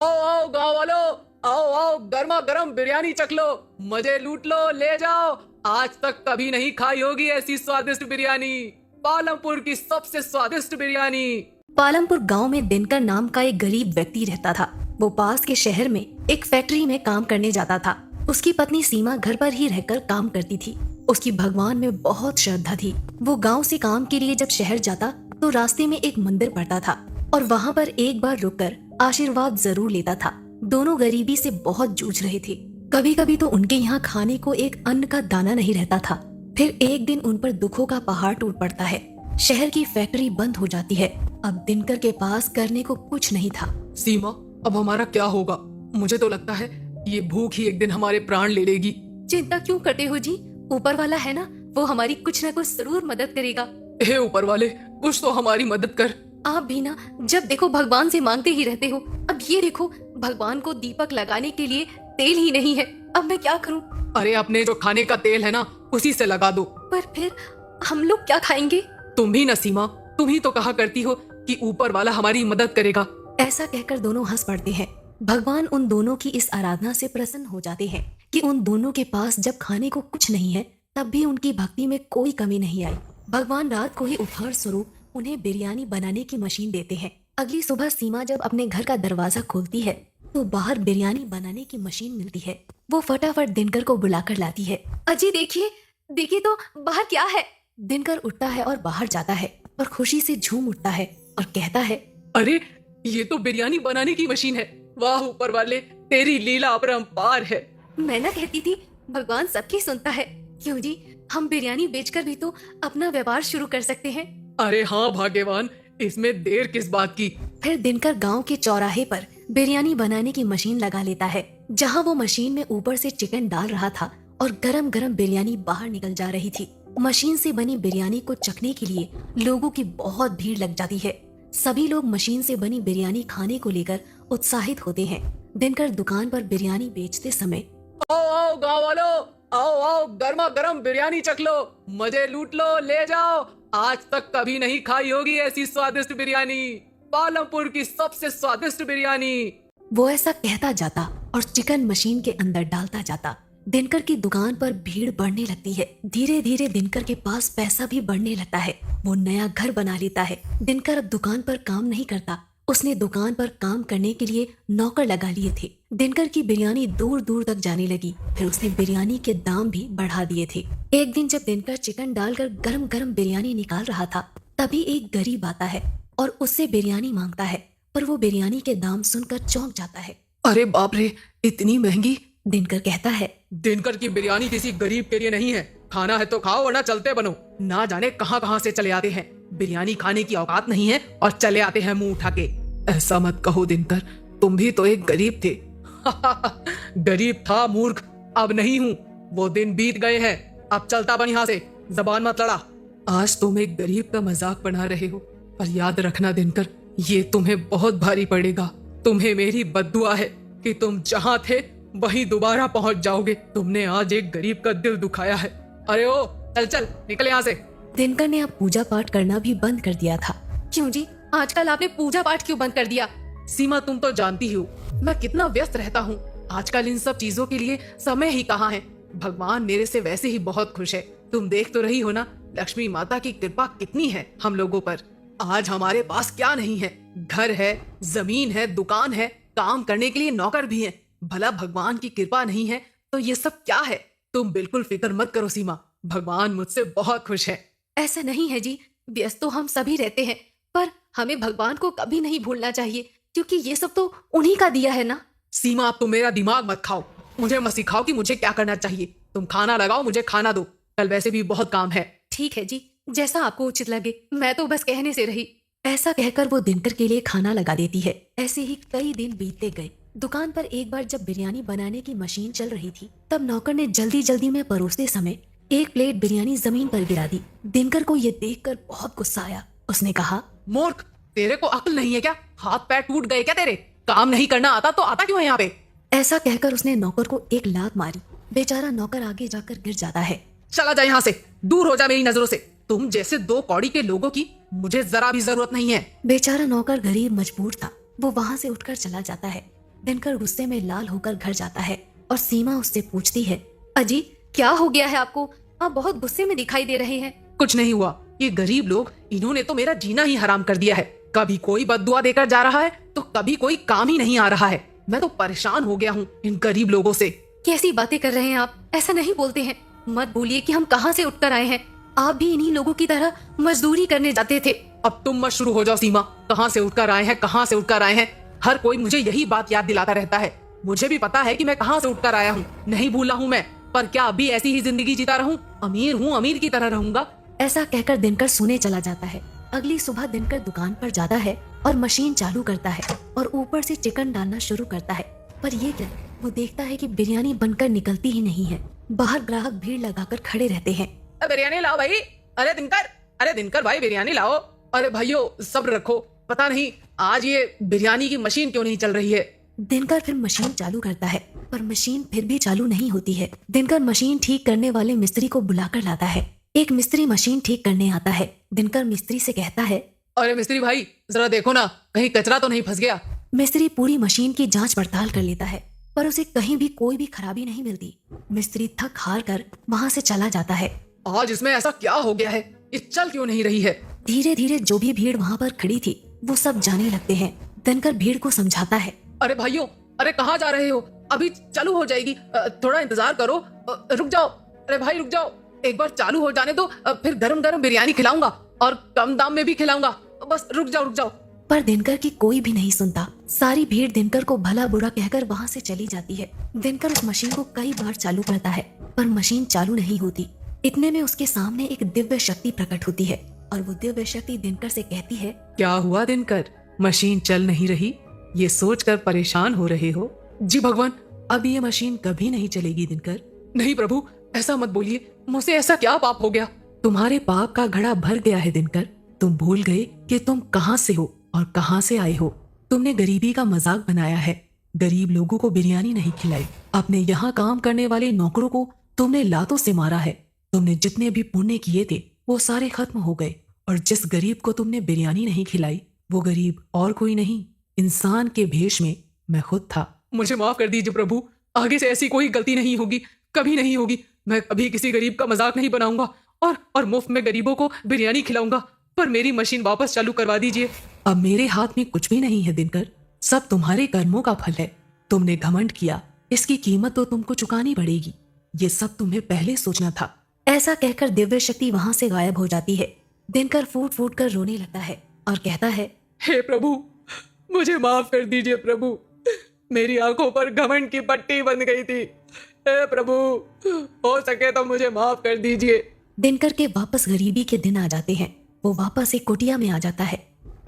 आओ आओ गांव वालों, आओ आओ गर्मा गर्म बिरयानी चख लो, मजे लूट लो, ले जाओ। आज तक कभी नहीं खाई होगी ऐसी स्वादिष्ट बिरयानी, पालमपुर की सबसे स्वादिष्ट बिरयानी। पालमपुर गांव में दिनकर नाम का एक गरीब व्यक्ति रहता था। वो पास के शहर में एक फैक्ट्री में काम करने जाता था। उसकी पत्नी सीमा घर पर ही रहकर काम करती थी। उसकी भगवान में बहुत श्रद्धा थी। वो गांव से काम के लिए जब शहर जाता तो रास्ते में एक मंदिर पड़ता था और वहाँ पर एक बार रुककर आशीर्वाद जरूर लेता था। दोनों गरीबी से बहुत जूझ रहे थे। कभी कभी तो उनके यहाँ खाने को एक अन्न का दाना नहीं रहता था। फिर एक दिन उन पर दुखों का पहाड़ टूट पड़ता है। शहर की फैक्ट्री बंद हो जाती है। अब दिनकर के पास करने को कुछ नहीं था। सीमा, अब हमारा क्या होगा? मुझे तो लगता है ये भूख ही एक दिन हमारे प्राण ले लेगी। चिंता क्यों करते हो जी? ऊपर वाला है ना, वो हमारी कुछ न कुछ जरूर मदद करेगा। हे ऊपर वाले, कुछ तो हमारी मदद कर। आप भी ना जब देखो भगवान से मांगते ही रहते हो। अब ये देखो, भगवान को दीपक लगाने के लिए तेल ही नहीं है। अब मैं क्या करूं? अरे अपने जो खाने का तेल है ना, उसी से लगा दो। पर फिर हम लोग क्या खाएंगे? तुम भी ना सीमा, तुम ही तो कहा करती हो कि ऊपर वाला हमारी मदद करेगा। ऐसा कहकर दोनों हंस पड़ते हैं। भगवान उन दोनों की इस आराधना से प्रसन्न हो जाते हैं कि उन दोनों के पास जब खाने को कुछ नहीं है तब भी उनकी भक्ति में कोई कमी नहीं आई। भगवान रात को ही उपहार स्वरूप उन्हें बिरयानी बनाने की मशीन देते हैं। अगली सुबह सीमा जब अपने घर का दरवाजा खोलती है तो बाहर बिरयानी बनाने की मशीन मिलती है। वो फटाफट दिनकर को बुलाकर लाती है। अजी देखिए, देखिए तो बाहर क्या है। दिनकर उठता है और बाहर जाता है और खुशी से झूम उठता है और कहता है, अरे ये तो बिरयानी बनाने की मशीन है। वाह ऊपर वाले, तेरी लीला अपरंपार है। मैं ना कहती थी भगवान सबकी सुनता है। क्यों जी, हम बिरयानी बेचकर भी तो अपना व्यापार शुरू कर सकते हैं। अरे हाँ भाग्यवान, इसमें देर किस बात की। फिर दिनकर गांव के चौराहे पर बिरयानी बनाने की मशीन लगा लेता है। जहां वो मशीन में ऊपर से चिकन डाल रहा था और गरम गरम बिरयानी बाहर निकल जा रही थी। मशीन से बनी बिरयानी को चखने के लिए लोगों की बहुत भीड़ लग जाती है। सभी लोग मशीन से बनी बिरयानी खाने को लेकर उत्साहित होते हैं। दिनकर दुकान पर बिरयानी बेचते समय, आओ आओ गांव वालों, आओ आओ गर्मा गर्म बिरयानी चख लो, मजे लूट लो, ले जाओ। आज तक कभी नहीं खाई होगी ऐसी स्वादिष्ट बिरयानी, पालमपुर की सबसे स्वादिष्ट बिरयानी। वो ऐसा कहता जाता और चिकन मशीन के अंदर डालता जाता। दिनकर की दुकान पर भीड़ बढ़ने लगती है। धीरे धीरे दिनकर के पास पैसा भी बढ़ने लगता है। वो नया घर बना लेता है। दिनकर अब दुकान पर काम नहीं करता। उसने दुकान पर काम करने के लिए नौकर लगा लिए थे। दिनकर की बिरयानी दूर दूर तक जाने लगी। फिर उसने बिरयानी के दाम भी बढ़ा दिए थे। एक दिन जब दिनकर चिकन डालकर गरम गरम बिरयानी निकाल रहा था तभी एक गरीब आता है और उससे बिरयानी मांगता है। पर वो बिरयानी के दाम सुनकर चौंक जाता है। अरे बाप रे, इतनी महंगी। दिनकर कहता है, दिनकर की बिरयानी किसी गरीब के लिए नहीं है। खाना है तो खाओ वरना चलते बनो। ना जाने कहां कहां से चले आते हैं। बिरयानी खाने की औकात नहीं है और चले आते हैं मुंह उठा के। ऐसा मत कहो दिनकर, तुम भी तो एक गरीब थे। गरीब था मूर्ख, अब नहीं हूँ। वो दिन बीत गए हैं। अब चलता बन यहाँ से, जबान मत लड़ा। आज तुम एक गरीब का मजाक बना रहे हो, पर याद रखना दिनकर, ये तुम्हें बहुत भारी पड़ेगा। तुम्हें मेरी बद्दुआ है कि तुम जहाँ थे वहीं दोबारा पहुंच जाओगे। तुमने आज एक गरीब का दिल दुखाया है। अरे ओ चल चल निकल यहाँ से। दिनकर ने अब पूजा पाठ करना भी बंद कर दिया था। क्यों जी, आजकल आपने पूजा पाठ क्यों बंद कर दिया? सीमा, तुम तो जानती हो मैं कितना व्यस्त रहता हूँ। आजकल इन सब चीजों के लिए समय ही कहाँ है। भगवान मेरे से वैसे ही बहुत खुश है। तुम देख तो रही हो ना, लक्ष्मी माता की कृपा कितनी है हम लोगों पर। आज हमारे पास क्या नहीं है? घर है, जमीन है, दुकान है, काम करने के लिए नौकर भी है। भला भगवान की कृपा नहीं है तो ये सब क्या है? तुम बिल्कुल फिक्र मत करो सीमा, भगवान मुझसे बहुत खुश है। ऐसा नहीं है जी, व्यस्त तो हम सभी रहते हैं, पर हमें भगवान को कभी नहीं भूलना चाहिए, क्योंकि ये सब तो उन्हीं का दिया है ना। सीमा, अब तुम मेरा दिमाग मत खाओ। मुझे मत सिखाओ कि मुझे क्या करना चाहिए। तुम खाना लगाओ, मुझे खाना दो। कल वैसे भी बहुत काम है। ठीक है जी, जैसा आपको उचित लगे। मैं तो बस कहने से रही। ऐसा कहकर वो दिनकर के लिए खाना लगा देती है। ऐसे ही कई दिन बीतते गए। दुकान पर एक बार जब बिरयानी बनाने की मशीन चल रही थी तब नौकर ने जल्दी जल्दी में परोसते समय एक प्लेट बिरयानी जमीन पर गिरा दी। दिनकर को ये देखकर बहुत गुस्सा आया। उसने कहा, मूर्ख, तेरे को अक्ल नहीं है क्या? हाथ पैर टूट गए क्या तेरे? काम नहीं करना आता तो आता क्यों है यहाँ पे? ऐसा कहकर उसने नौकर को एक लात मारी। बेचारा नौकर आगे जाकर गिर जाता है। चला जा यहाँ से, दूर हो जा मेरी नजरों से। तुम जैसे दो कौड़ी के लोगों की मुझे जरा भी जरूरत नहीं है। बेचारा नौकर गरीब मजबूर था। वो वहाँ से उठकर चला जाता है। दिनकर गुस्से में लाल होकर घर जाता है और सीमा उससे पूछती है, अजी क्या हो गया है आपको? आप बहुत गुस्से में दिखाई दे रहे हैं। कुछ नहीं हुआ, ये गरीब लोग, इन्होंने तो मेरा जीना ही हराम कर दिया है। कभी कोई बद्दुआ देकर जा रहा है तो कभी कोई काम ही नहीं आ रहा है। मैं तो परेशान हो गया हूँ इन गरीब लोगों से। कैसी बातें कर रहे हैं आप? ऐसा नहीं बोलते हैं। मत बोलिए कि हम कहाँ से उठकर आए हैं। आप भी इन्हीं लोगों की तरह मजदूरी करने जाते थे। अब तुम मत शुरू हो जाओ सीमा। कहाँ से उठकर आए हैं, कहाँ से उठकर आए हैं, हर कोई मुझे यही बात याद दिलाता रहता है। मुझे भी पता है कि मैं कहाँ से उठकर आया हूँ, नहीं भूला हूँ मैं। पर क्या अभी ऐसी ही जिंदगी जीता रहूं? अमीर हूँ, अमीर की तरह रहूंगा। ऐसा कहकर दिनकर सोने चला जाता है। अगली सुबह दिनकर दुकान पर जाता है और मशीन चालू करता है और ऊपर से चिकन डालना शुरू करता है। पर ये क्या, वो देखता है कि बिरयानी बनकर निकलती ही नहीं है। बाहर ग्राहक भीड़ लगाकर खड़े रहते हैं। बिरयानी लाओ भाई। अरे दिनकर भाई, बिरयानी लाओ। अरे भाइयों सब्र रखो, पता नहीं आज ये बिरयानी की मशीन क्यों नहीं चल रही है। दिनकर फिर मशीन चालू करता है पर मशीन फिर भी चालू नहीं होती है। दिनकर मशीन ठीक करने वाले मिस्त्री को बुलाकर लाता है। एक मिस्त्री मशीन ठीक करने आता है। दिनकर मिस्त्री से कहता है, अरे मिस्त्री भाई जरा देखो ना, कहीं कचरा तो नहीं फंस गया। मिस्त्री पूरी मशीन की जांच पड़ताल कर लेता है पर उसे कहीं भी कोई भी खराबी नहीं मिलती। मिस्त्री थक हार कर वहाँ से चला जाता है। आज इसमें ऐसा क्या हो गया है, ये चल क्यों नहीं रही है। धीरे धीरे जो भी भीड़ वहाँ पर खड़ी थी वो सब जाने लगते हैं। दिनकर भीड़ को समझाता है, अरे भाइयों, अरे कहाँ जा रहे हो, अभी चालू हो जाएगी, थोड़ा इंतजार करो, रुक जाओ। अरे भाई रुक जाओ, एक बार चालू हो जाने दो, फिर गरम गरम बिरयानी खिलाऊंगा और कम दाम में भी खिलाऊंगा। बस रुक जाओ। पर दिनकर की कोई भी नहीं सुनता। सारी भीड़ दिनकर को भला बुरा कहकर वहाँ से चली जाती है। दिनकर उस मशीन को कई बार चालू करता है पर मशीन चालू नहीं होती। इतने में उसके सामने एक दिव्य शक्ति प्रकट होती है और वो दिव्य शक्ति दिनकर से कहती है, क्या हुआ दिनकर, मशीन चल नहीं रही, ये सोचकर परेशान हो रहे हो? जी भगवान, अब ये मशीन कभी नहीं चलेगी दिनकर। नहीं प्रभु, ऐसा मत बोलिए, मुझसे ऐसा क्या पाप हो गया? तुम्हारे पाप का घड़ा भर गया है दिनकर। तुम भूल गए कि तुम कहाँ से हो और कहाँ से आए हो। तुमने गरीबी का मजाक बनाया है, गरीब लोगों को बिरयानी नहीं खिलाई। अपने यहाँ काम करने वाले नौकरों को तुमने लातों से मारा है। तुमने जितने भी पुण्य किए थे वो सारे खत्म हो गए और जिस गरीब को तुमने बिरयानी नहीं खिलाई वो गरीब और कोई नहीं, इंसान के भेष में मैं खुद था। मुझे माफ कर दीजिए प्रभु, आगे से ऐसी कोई गलती नहीं होगी, कभी नहीं होगी। मैं कभी किसी गरीब का मजाक नहीं बनाऊंगा और मुफ्त में गरीबों को बिरयानी खिलाऊंगा। पर मेरी मशीन वापस चालू करवा दीजिए। अब मेरे हाथ में कुछ भी नहीं है दिनकर, सब तुम्हारे कर्मों का फल है। तुमने घमंड किया, इसकी कीमत तो तुमको चुकानी पड़ेगी। ये सब तुम्हें पहले सोचना था। ऐसा कहकर दिव्य शक्ति वहाँ से गायब हो जाती है। दिनकर फूट फूट कर रोने लगता है और कहता है, हे प्रभु, मुझे माफ कर दीजिए प्रभु, मेरी आंखों पर घमंड की पट्टी बंध गई थी। हे प्रभु, हो सके तो मुझे माफ कर दीजिए। दिनकर के वापस गरीबी के दिन आ जाते हैं। वो वापस एक कुटिया में आ जाता है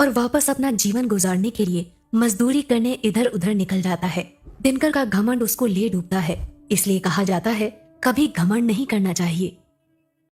और वापस अपना जीवन गुजारने के लिए मजदूरी करने इधर उधर निकल जाता है। दिनकर का घमंड उसको ले डूबता है। इसलिए कहा जाता है, कभी घमंड नहीं करना चाहिए।